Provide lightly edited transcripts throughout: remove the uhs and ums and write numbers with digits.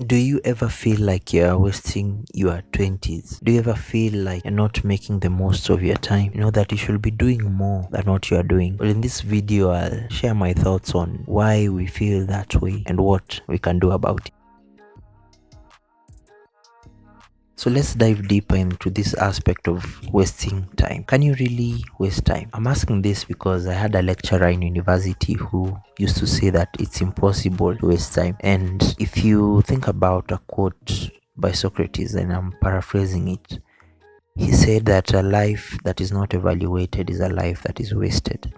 Do you ever feel like you're wasting your 20s? Do you ever feel like you're not making the most of your time? You know that you should be doing more than what you are doing? Well, in this video, I'll share my thoughts on why we feel that way and what we can do about it. So let's dive deeper into this aspect of wasting time. Can you really waste time? I'm asking this because I had a lecturer in university who used to say that it's impossible to waste time. And if you think about a quote by Socrates, and I'm paraphrasing it, he said that a life that is not evaluated is a life that is wasted.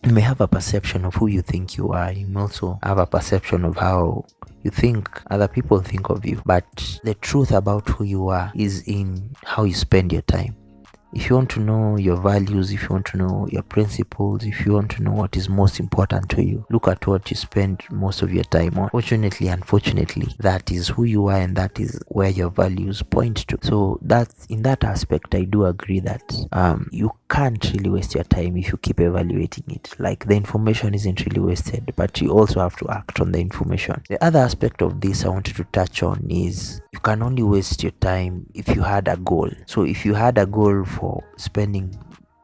You may have a perception of who you think you are. You may also have a perception of how you think other people think of you. But the truth about who you are is in how you spend your time. If you want to know your values, if you want to know your principles, if you want to know what is most important to you, look at what you spend most of your time on. Fortunately, unfortunately, that is who you are and that is where your values point to. So that's in that aspect, I do agree that you can't really waste your time if you keep evaluating it. Like, the information isn't really wasted, but you also have to act on the information. The other aspect of this I wanted to touch on is you can only waste your time if you had a goal. So if you had a goal for spending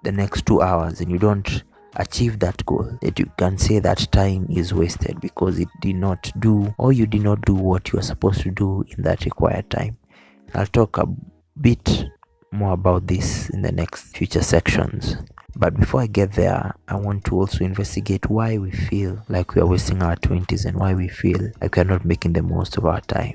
the next 2 hours and you don't achieve that goal, that you can say that time is wasted because it did not do, or you did not do what you were supposed to do in that required time. I'll talk a bit more about this in the next future sections. But before I get there, I want to also investigate why we feel like we are wasting our 20s and why we feel like we are not making the most of our time.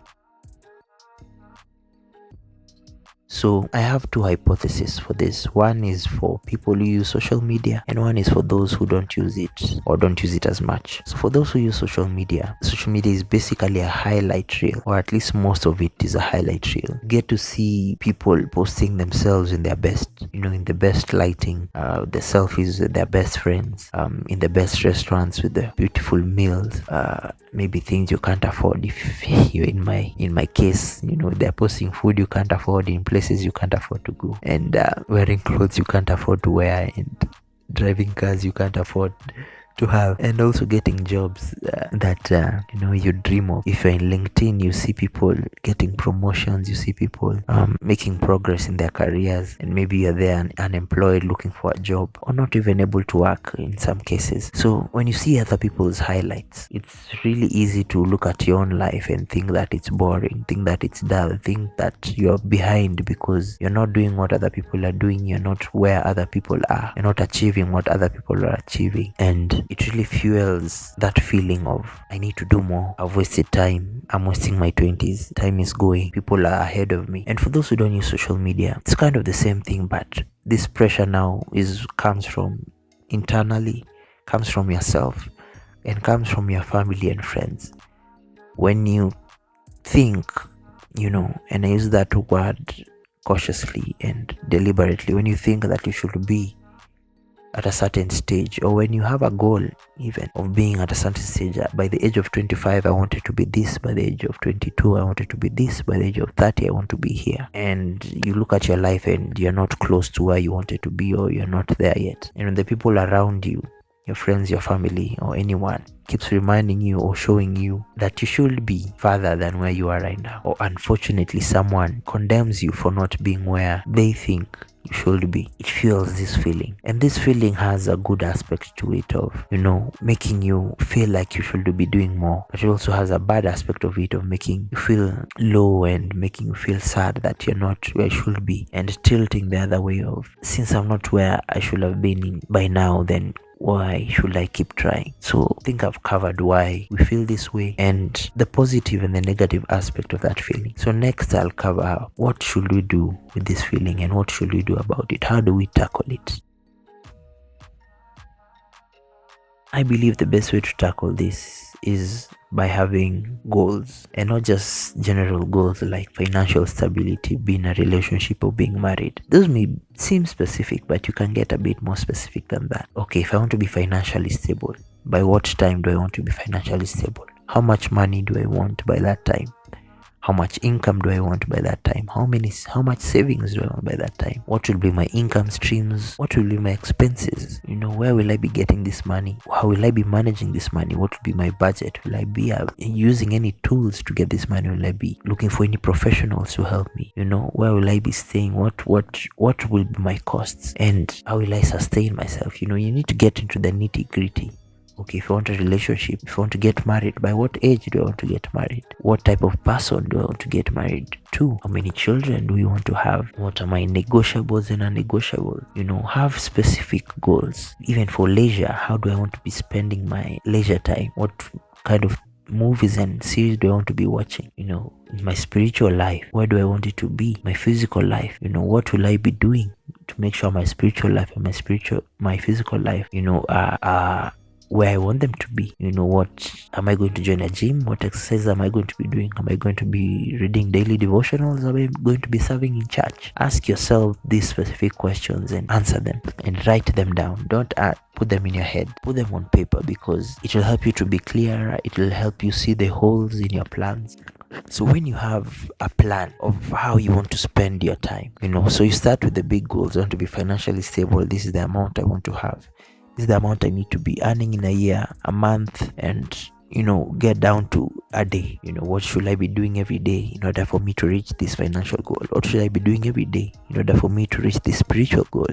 So I have two hypotheses for this. One is for people who use social media and one is for those who don't use it or don't use it as much. So for those who use social media is basically a highlight reel, or at least most of it is a highlight reel. You get to see people posting themselves in their best, in the best lighting, the selfies with their best friends, in the best restaurants with the beautiful meals, maybe things you can't afford. If you're in my case, they're posting food you can't afford in places you can't afford to go, and wearing clothes you can't afford to wear, and driving cars you can't afford to have, and also getting jobs that you dream of. If you're in LinkedIn, you see people getting promotions, you see people making progress in their careers, and maybe you're there unemployed looking for a job or not even able to work in some cases. So when you see other people's highlights, it's really easy to look at your own life and think that it's boring, think that it's dull, think that you're behind because you're not doing what other people are doing, you're not where other people are, you're not achieving what other people are achieving. And it really fuels that feeling of, I need to do more, I've wasted time, I'm wasting my 20s, time is going, people are ahead of me. And for those who don't use social media, it's kind of the same thing, but this pressure now comes from internally, comes from yourself, and comes from your family and friends. When you think, and I use that word cautiously and deliberately, when you think that you should be at a certain stage, or when you have a goal even of being at a certain stage, by the age of 25 I wanted to be this, by the age of 22 I wanted to be this, by the age of 30 I want to be here, and you look at your life and you're not close to where you wanted to be, or you're not there yet, and the people around you, your friends, your family, or anyone keeps reminding you or showing you that you should be further than where you are right now, or unfortunately someone condemns you for not being where they think you should be, it fuels this feeling. And this feeling has a good aspect to it of, making you feel like you should be doing more, but it also has a bad aspect of it of making you feel low and making you feel sad that you're not where you should be, and tilting the other way of, since I'm not where I should have been by now, then why should I keep trying? So I think I've covered why we feel this way and the positive and the negative aspect of that feeling. So next I'll cover what should we do with this feeling and what should we do about it. How do we tackle it? I believe the best way to tackle this is by having goals, and not just general goals like financial stability, being in a relationship, or being married. Those may seem specific, but you can get a bit more specific than that. Okay, if I want to be financially stable, by what time do I want to be financially stable? How much money do I want by that time? How much income do I want by that time? How much savings do I want by that time? What will be my income streams? What will be my expenses? Where will I be getting this money? How will I be managing this money? What will be my budget? Will I be using any tools to get this money? Will I be looking for any professionals to help me? Where will I be staying? What will be my costs? And how will I sustain myself? You need to get into the nitty-gritty. Okay, if you want a relationship, if you want to get married, by what age do I want to get married? What type of person do I want to get married to? How many children do we want to have? What are my negotiables and non-negotiables? Have specific goals. Even for leisure, how do I want to be spending my leisure time? What kind of movies and series do I want to be watching? In my spiritual life, where do I want it to be? My physical life, what will I be doing to make sure my spiritual life and my physical life, are where I want them to be? What am I going to join a gym? What exercise am I going to be doing? Am I going to be reading daily devotionals? Am I going to be serving in church? Ask yourself these specific questions and answer them and write them down. Don't put them in your head. Put them on paper, because it will help you to be clearer. It will help you see the holes in your plans. So when you have a plan of how you want to spend your time, so you start with the big goals. I want to be financially stable. This is the amount I want to have. This is the amount I need to be earning in a year, a month, and get down to a day. What should I be doing every day in order for me to reach this financial goal? What should I be doing every day in order for me to reach this spiritual goal?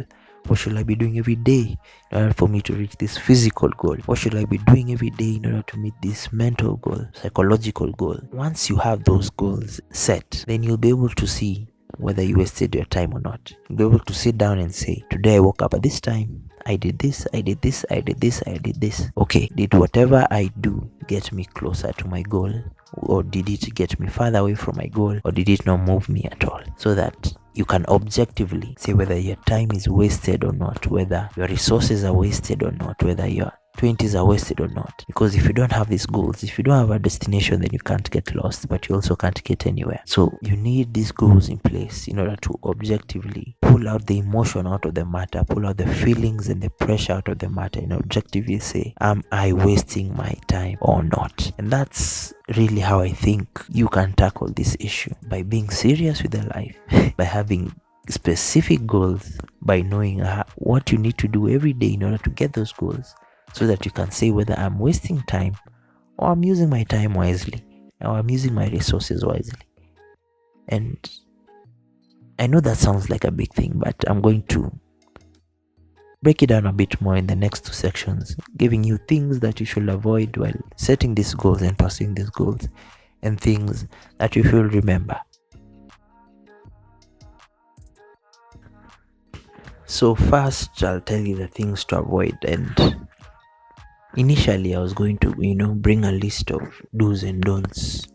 What should I be doing every day in order for me to reach this physical goal? What should I be doing every day in order to meet this mental goal, psychological goal? Once you have those goals set, then you'll be able to see whether you wasted your time or not. You'll be able to sit down and say, today I woke up at this time, I did this, I did this, I did this, I did this. Okay, did whatever I do get me closer to my goal? Or did it get me farther away from my goal? Or did it not move me at all? So that you can objectively say whether your time is wasted or not, whether your resources are wasted or not, whether your 20s are wasted or not. Because if you don't have these goals, if you don't have a destination, then you can't get lost, but you also can't get anywhere. So you need these goals in place in order to objectively pull out the emotion out of the matter, pull out the feelings and the pressure out of the matter, and objectively say, am I wasting my time or not? And that's really how I think you can tackle this issue, by being serious with your life, by having specific goals, by knowing what you need to do every day in order to get those goals, so that you can say whether I'm wasting time or I'm using my time wisely, or I'm using my resources wisely. And I know that sounds like a big thing, but I'm going to break it down a bit more in the next two sections, giving you things that you should avoid while setting these goals and pursuing these goals, and things that you should remember. So first, I'll tell you the things to avoid. And initially I was going to bring a list of do's and don'ts.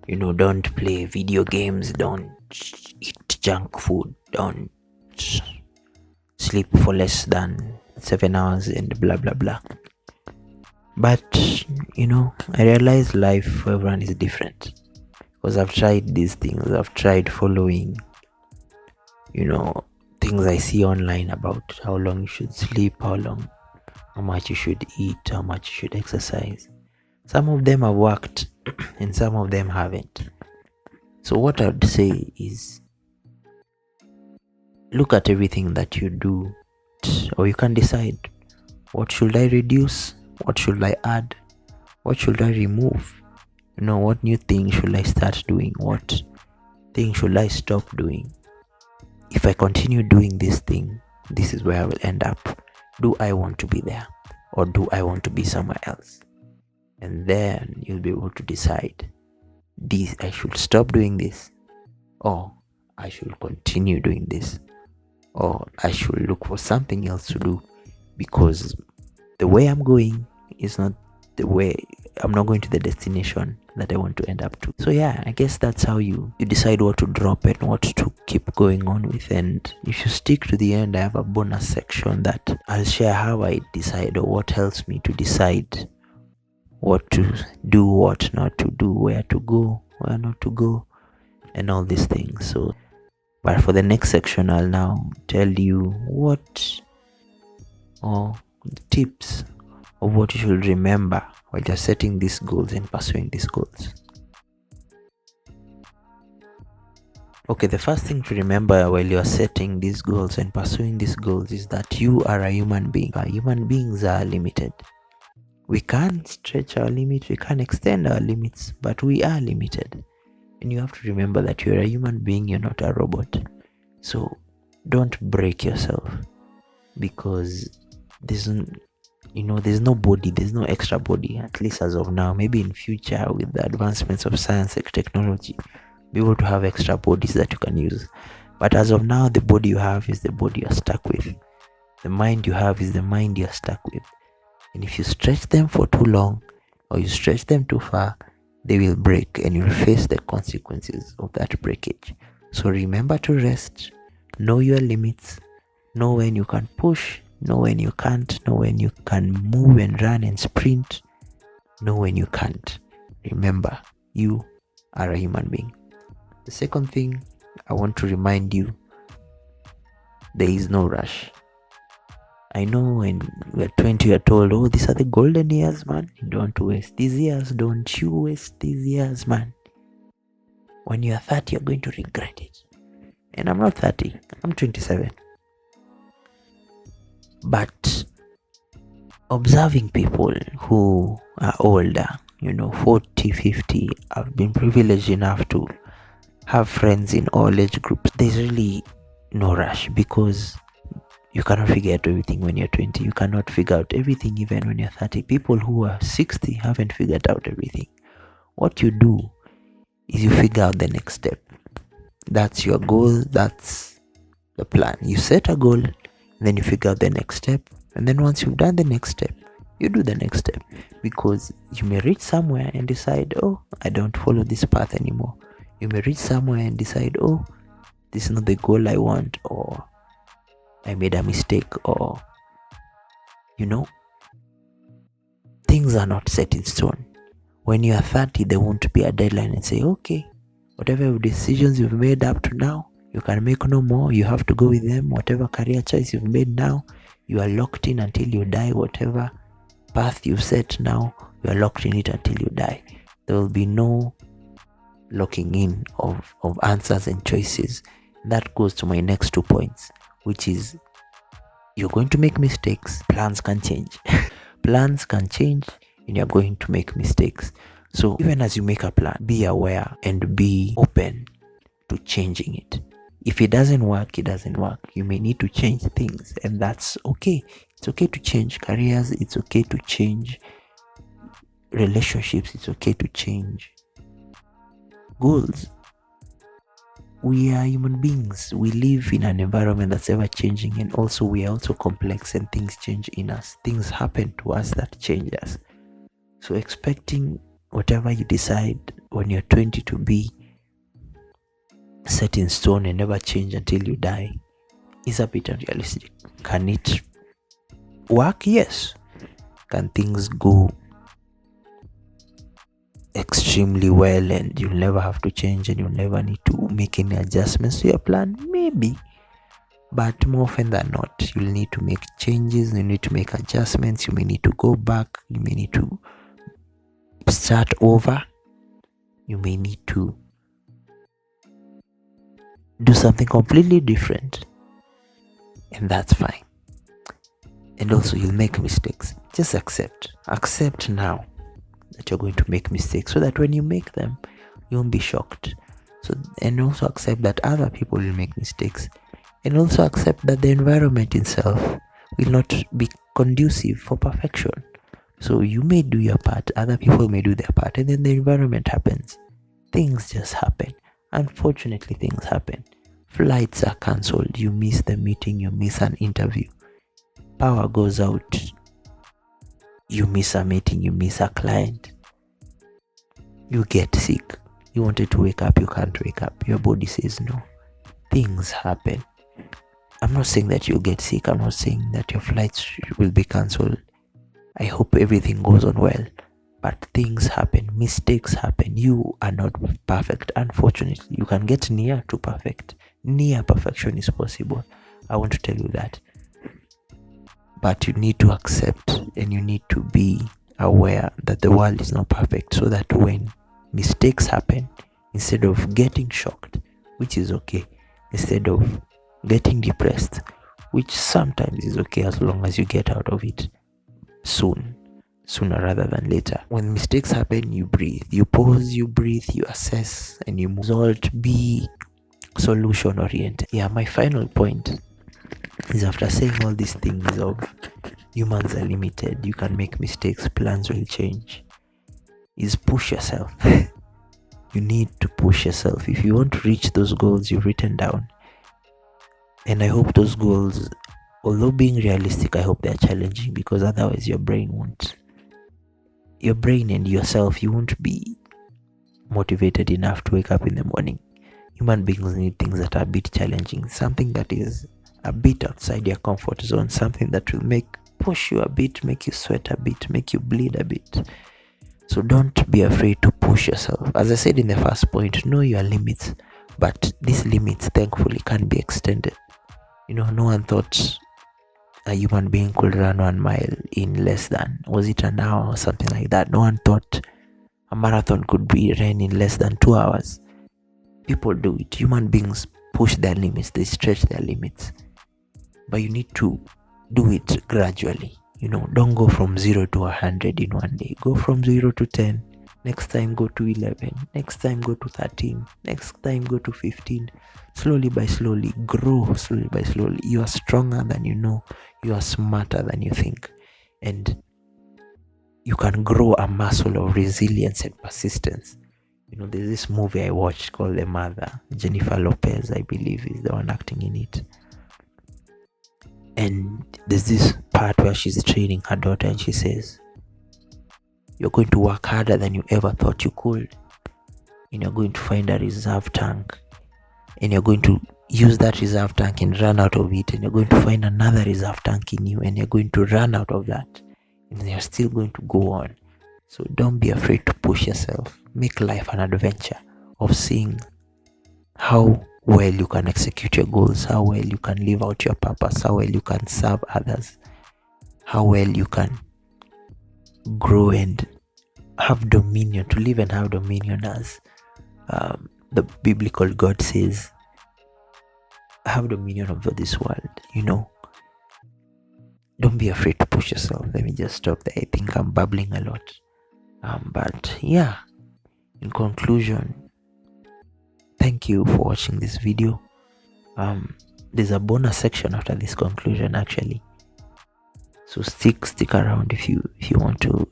Don't play video games, don't eat junk food, don't sleep for less than 7 hours, and blah blah blah. But I realized life for everyone is different, because I've tried these things. I've tried following things I see online about how long you should sleep, how much you should eat, how much you should exercise. Some of them have worked and some of them haven't. So what I would say is, look at everything that you do, or you can decide, what should I reduce, what should I add, what should I remove, what new thing should I start doing, what thing should I stop doing. If I continue doing this thing, this is where I will end up. Do I want to be there, or do I want to be somewhere else? And then you'll be able to decide, I should stop doing this, or I should continue doing this, or I should look for something else to do, because the way I'm going is not the way, I'm not going to the destination that I want to end up to. So yeah, I guess that's how you decide what to drop and what to keep going on with. And if you stick to the end, I have a bonus section that I'll share how I decide, or what helps me to decide what to do, what not to do, where to go, where not to go, and all these things. So, but for the next section, I'll now tell you what, or the tips of what you should remember while you're setting these goals and pursuing these goals. Okay, the first thing to remember while you're setting these goals and pursuing these goals is that you are a human being. Human beings are limited. We can't stretch our limits, we can't extend our limits, but we are limited. And you have to remember that you're a human being, you're not a robot. So don't break yourself, because there's there's no body, there's no extra body, at least as of now. Maybe in future, with the advancements of science and technology, be able to have extra bodies that you can use. But as of now, the body you have is the body you're stuck with. The mind you have is the mind you're stuck with. And if you stretch them for too long, or you stretch them too far, they will break and you'll face the consequences of that breakage. So remember to rest, know your limits, know when you can push, know when you can't, know when you can move and run and sprint, know when you can't. Remember, you are a human being. The second thing I want to remind you, there is no rush. I know when we're 20, you're told, oh, these are the golden years, man. Don't waste these years. Don't you waste these years, man. When you're 30, you're going to regret it. And I'm not 30, I'm 27. But observing people who are older, 40, 50, I've been privileged enough to have friends in all age groups. There's really no rush, because you cannot figure out everything when you're 20. You cannot figure out everything even when you're 30. People who are 60 haven't figured out everything. What you do is you figure out the next step. That's your goal. That's the plan. You set a goal, then you figure out the next step. And then once you've done the next step, you do the next step. Because you may reach somewhere and decide, oh, I don't follow this path anymore. You may reach somewhere and decide, oh, this is not the goal I want, or I made a mistake, or things are not set in stone. When you are 30, there won't be a deadline and say, okay, whatever decisions you've made up to now, you can make no more. You have to go with them. Whatever career choice you've made now, you are locked in until you die. Whatever path you've set now, you are locked in it until you die. There will be no locking in of answers and choices. That goes to my next 2 points, which is, you're going to make mistakes. Plans can change. Plans can change, and you're going to make mistakes. So even as you make a plan, be aware and be open to changing it. If it doesn't work, it doesn't work. You may need to change things, and that's okay. It's okay to change careers. It's okay to change relationships. It's okay to change goals. We are human beings. We live in an environment that's ever changing, and also we are also complex, and things change in us. Things happen to us that change us. So expecting whatever you decide when you're 20 to be set in stone and never change until you die is a bit unrealistic. Can it work? Yes. Can things go extremely well and you'll never have to change and you'll never need to make any adjustments to your plan? Maybe. But more often than not, you'll need to make changes, you need to make adjustments, you may need to go back, you may need to start over, you may need to do something completely different, and that's fine. And also, you'll make mistakes. Just accept now that you're going to make mistakes, so that when you make them, you won't be shocked. So, and also accept that other people will make mistakes, and also accept that the environment itself will not be conducive for perfection. So you may do your part, other people may do their part, and then the environment happens. Things just happen. Unfortunately, things happen. Flights are cancelled. You miss the meeting, you miss an interview. Power goes out. You miss a meeting, you miss a client. You get sick. You wanted to wake up, you can't wake up. Your body says no. Things happen. I'm not saying that you'll get sick. I'm not saying that your flights will be cancelled. I hope everything goes on well. But things happen. Mistakes happen. You are not perfect. Unfortunately, you can get near to perfect. Near perfection is possible. I want to tell you that. But you need to accept and you need to be aware that the world is not perfect, so that when mistakes happen, instead of getting shocked, which is okay, instead of getting depressed, which sometimes is okay as long as you get out of it sooner rather than later. When mistakes happen, you breathe, you pause, you breathe, you assess, and you result. Be solution oriented. Yeah, my final point is, after saying all these things of humans are limited, you can make mistakes, plans will change, is push yourself. You need to push yourself if you want to reach those goals you've written down. And I hope those goals, although being realistic, I hope they're challenging, because otherwise your brain and yourself, you won't be motivated enough to wake up in the morning. Human beings need things that are a bit challenging, something that is a bit outside your comfort zone, something that will push you a bit, make you sweat a bit, make you bleed a bit. So don't be afraid to push yourself. As I said in the first point, know your limits, but these limits thankfully can be extended. No one thought a human being could run 1 mile in less than, was it an hour or something like that? No one thought a marathon could be ran in less than 2 hours. People do it. Human beings push their limits, they stretch their limits, but you need to do it gradually. Don't go from 0 to 100 in one day. Go from 0 to 10. Next time go to 11. Next time go to 13. Next time go to 15. Slowly by slowly, grow slowly by slowly. You are stronger than you know. You are smarter than you think. And you can grow a muscle of resilience and persistence. There's this movie I watched called The Mother. Jennifer Lopez, I believe, is the one acting in it. And there's this part where she's training her daughter and she says, you're going to work harder than you ever thought you could. And you're going to find a reserve tank. And you're going to use that reserve tank and run out of it. And you're going to find another reserve tank in you. And you're going to run out of that. And you're still going to go on. So don't be afraid to push yourself. Make life an adventure of seeing how well you can execute your goals, how well you can live out your purpose, how well you can serve others, how well you can grow and have dominion, to live and have dominion, as the biblical God says, have dominion over this world. Don't be afraid to push yourself. Let me just stop there. I think I'm babbling a lot. But yeah, in conclusion, thank you for watching this video. There's a bonus section after this conclusion, actually. So stick around if you want to.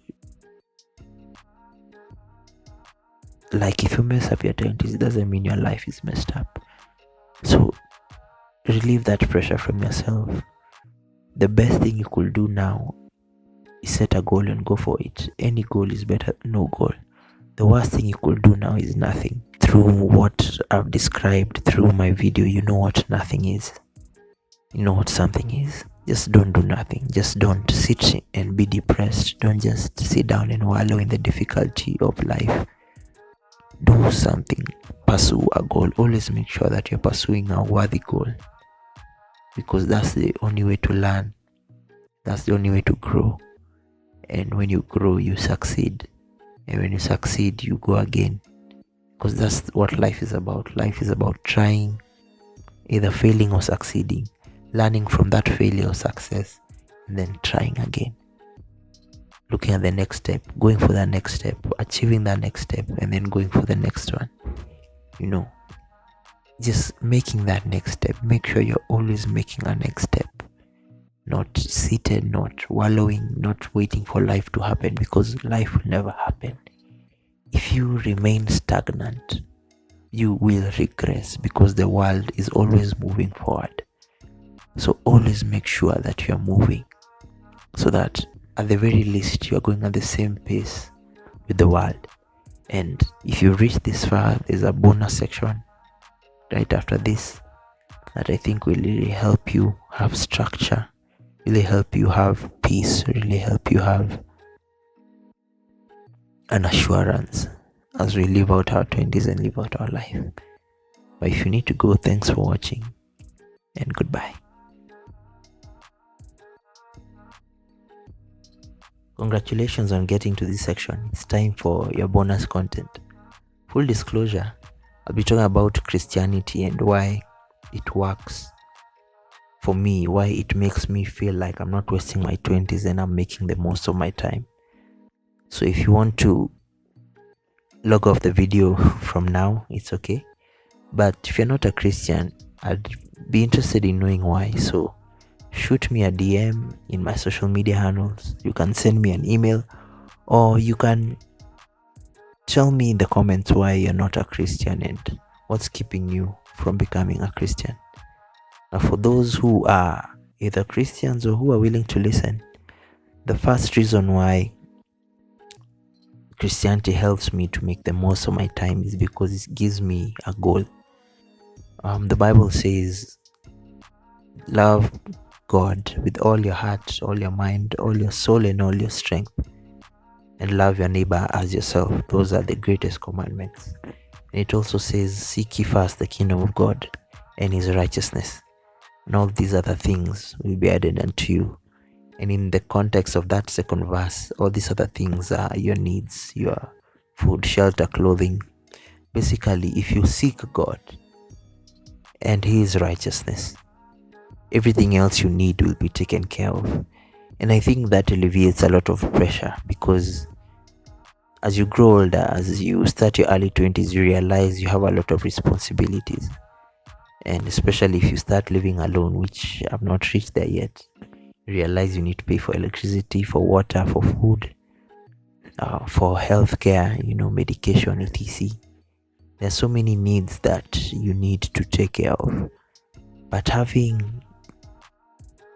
Like, if you mess up your 20s, it doesn't mean your life is messed up. So relieve that pressure from yourself. The best thing you could do now is set a goal and go for it. Any goal is better than no goal. The worst thing you could do now is nothing. Through what I've described through my video, you know what nothing is. You know what something is. Just don't do nothing. Just don't sit and be depressed. Don't just sit down and wallow in the difficulty of life. Do something. Pursue a goal. Always make sure that you're pursuing a worthy goal, because that's the only way to learn. That's the only way to grow. And when you grow, you succeed. And when you succeed, you go again. Because that's what life is about. Life is about trying, either failing or succeeding, learning from that failure or success, and then trying again. Looking at the next step, going for that next step, achieving that next step, and then going for the next one. Just making that next step. Make sure you're always making a next step. Not seated, not wallowing, not waiting for life to happen, because life will never happen. If you remain stagnant, you will regress, because the world is always moving forward. So always make sure that you're moving, so that at the very least you're going at the same pace with the world. And if you reach this far, there's a bonus section right after this that I think will really help you have structure, really help you have peace, really help you have an assurance as we live out our 20s and live out our life. But if you need to go, thanks for watching, and goodbye. Congratulations on getting to this section. It's time for your bonus content. Full disclosure, I'll be talking about Christianity and why it works for me, why it makes me feel like I'm not wasting my 20s and I'm making the most of my time. So if you want to log off the video from now, it's okay. But if you're not a Christian, I'd be interested in knowing why. So shoot me a DM in my social media handles. You can send me an email, or you can tell me in the comments why you're not a Christian and what's keeping you from becoming a Christian. Now, for those who are either Christians or who are willing to listen, the first reason why Christianity helps me to make the most of my time is because it gives me a goal. The Bible says, love God with all your heart, all your mind, all your soul, and all your strength, and love your neighbor as yourself. Those are the greatest commandments. And it also says, seek ye first the kingdom of God and his righteousness, and all these other things will be added unto you. And in the context of that second verse, all these other things are your needs, your food, shelter, clothing. Basically, if you seek God and his righteousness, everything else you need will be taken care of. And I think that alleviates a lot of pressure, because as you grow older, as you start your early 20s, you realize you have a lot of responsibilities. And especially if you start living alone, which I've not reached there yet, you realize you need to pay for electricity, for water, for food, for healthcare, medication, etc. There are so many needs that you need to take care of. But having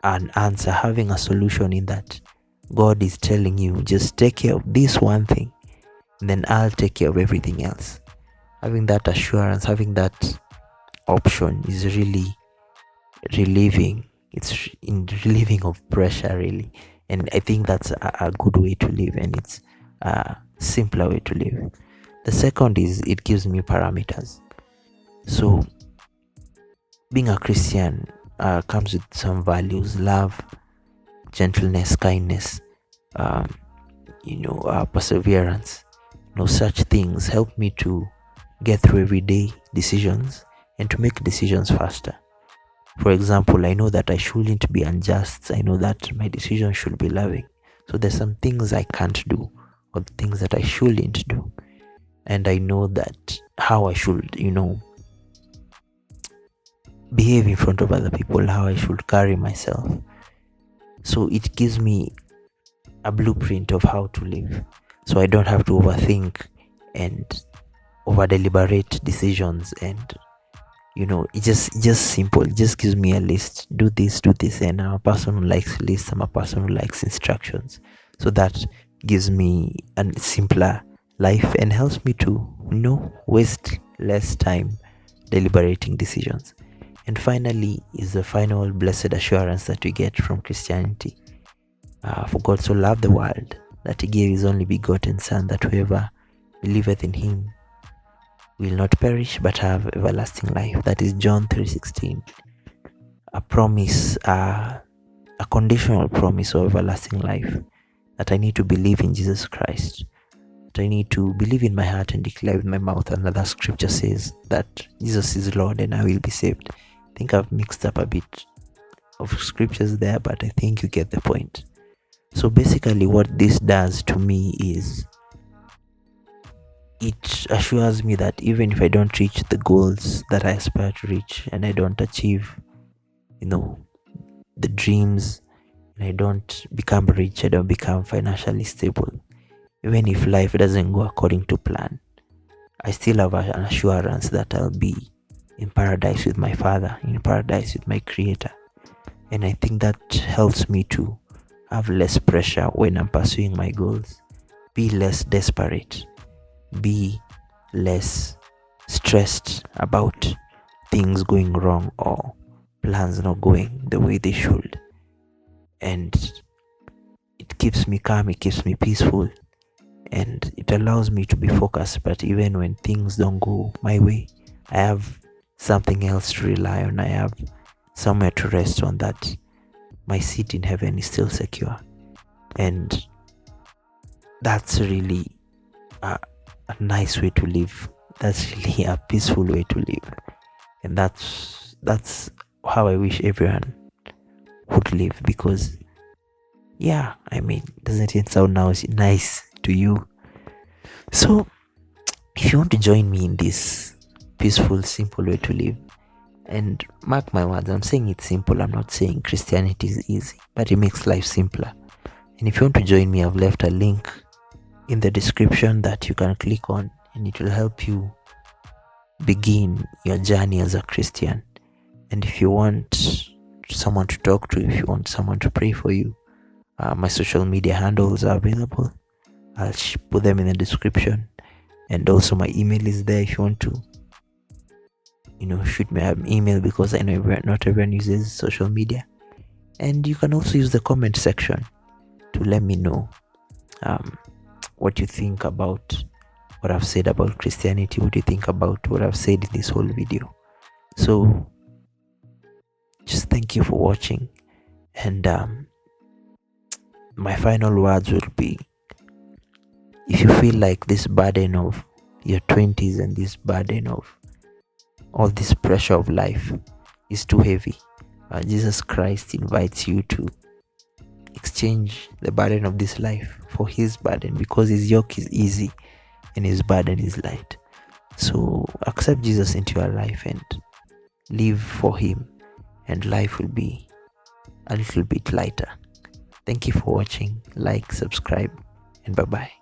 an answer, having a solution in that God is telling you, just take care of this one thing, and then I'll take care of everything else. Having that assurance, having that option is really relieving. It's relieving of pressure, really. And I think that's a good way to live, and it's a simpler way to live. The second is it gives me parameters. So being a Christian comes with some values: love, gentleness, kindness, perseverance. Such things help me to get through everyday decisions and to make decisions faster. For example, I know that I shouldn't be unjust. I know that my decision should be loving. So there's some things I can't do, or things that I shouldn't do. And I know that how I should, behave in front of other people, how I should carry myself. So it gives me a blueprint of how to live. So I don't have to overthink and over deliberate decisions, and it's just simple. It just gives me a list. Do this, and I'm a person who likes lists. I'm a person who likes instructions. So that gives me a simpler life and helps me to waste less time deliberating decisions. And finally is the final blessed assurance that we get from Christianity. For God so loved the world that he gave his only begotten Son, that whoever believeth in him will not perish but have everlasting life. That is John 3:16. A promise, a conditional promise of everlasting life, that I need to believe in Jesus Christ, that I need to believe in my heart and declare with my mouth. Another scripture says that Jesus is Lord and I will be saved. I think I've mixed up a bit of scriptures there, but I think you get the point. So basically what this does to me is it assures me that even if I don't reach the goals that I aspire to reach, and I don't achieve, the dreams, and I don't become rich, I don't become financially stable, even if life doesn't go according to plan, I still have an assurance that I'll be in paradise with my Father, in paradise with my Creator. And I think that helps me to have less pressure when I'm pursuing my goals, be less desperate, be less stressed about things going wrong or plans not going the way they should. And it keeps me calm, it keeps me peaceful, and it allows me to be focused. But even when things don't go my way, I have something else to rely on. I have somewhere to rest on, that my seat in heaven is still secure. And that's really a nice way to live that's really a peaceful way to live. And that's how I wish everyone would live, because yeah, I mean, doesn't it sound nice to you? So if you want to join me in this peaceful, simple way to live, and mark my words, I'm saying it's simple, I'm not saying Christianity is easy, but it makes life simpler. And if you want to join me, I've left a link in the description that you can click on, and it will help you begin your journey as a Christian. And if you want someone to talk to, if you want someone to pray for you, my social media handles are available. I'll put them in the description, and also my email is there if you want to shoot me an email, because I know not everyone uses social media. And you can also use the comment section to let me know what you think about what I've said about Christianity, what you think about what I've said in this whole video. So just thank you for watching, and my final words will be, if you feel like this burden of your 20s and this burden of all this pressure of life is too heavy, Jesus Christ invites you to exchange the burden of this life for his burden, because his yoke is easy and his burden is light. So accept Jesus into your life and live for him, and life will be a little bit lighter. Thank you for watching. Like, subscribe, and bye bye.